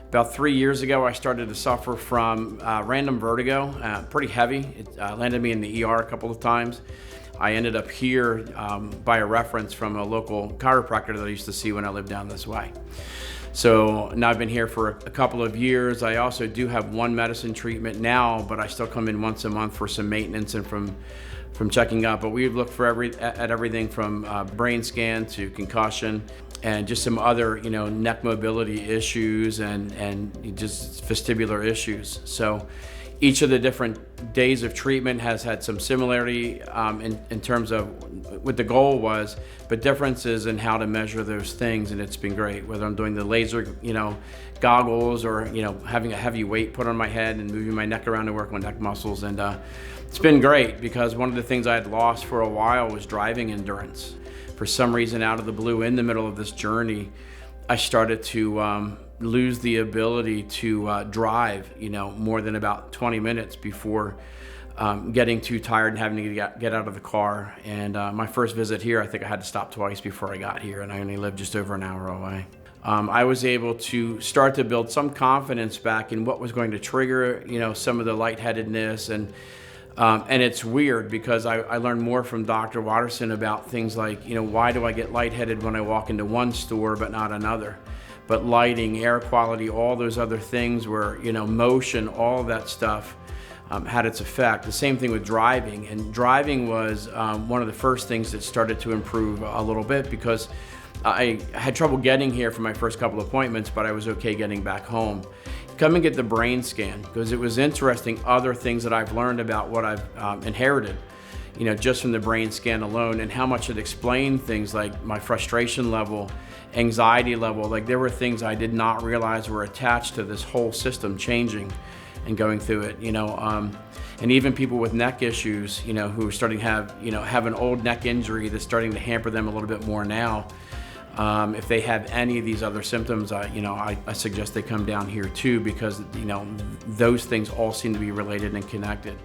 About 3 years ago, I started to suffer from random vertigo, pretty heavy. It landed me in the ER a couple of times. I ended up here by a reference from a local chiropractor that I used to see when I lived down this way. So now I've been here for a couple of years. I also do have one medicine treatment now, but I still come in once a month for some maintenance and from checking up. But we've looked for at everything from brain scan to concussion and just some other, neck mobility issues and just vestibular issues. So each of the different days of treatment has had some similarity in terms of what the goal was, but differences in how to measure those things, and it's been great. Whether I'm doing the laser, goggles, or having a heavy weight put on my head and moving my neck around to work on neck muscles, and it's been great because one of the things I had lost for a while was driving endurance. For some reason, out of the blue, in the middle of this journey, I started to lose the ability to drive, more than about 20 minutes before getting too tired and having to get out of the car. And my first visit here, I think I had to stop twice before I got here, and I only live just over an hour away. I was able to start to build some confidence back in what was going to trigger, some of the lightheadedness. And it's weird because I learned more from Dr. Watterson about things like, why do I get lightheaded when I walk into one store but not another? But lighting, air quality, all those other things where, motion, all that stuff had its effect. The same thing with driving. And driving was one of the first things that started to improve a little bit because I had trouble getting here for my first couple appointments, but I was okay getting back home. Come and get the brain scan because it was interesting, other things that I've learned about what I've inherited, just from the brain scan alone, and how much it explained things like my frustration level, anxiety level. Like there were things I did not realize were attached to this whole system changing and going through it, and even people with neck issues, who are starting to have an old neck injury that's starting to hamper them a little bit more now. If they have any of these other symptoms, I suggest they come down here too because, those things all seem to be related and connected.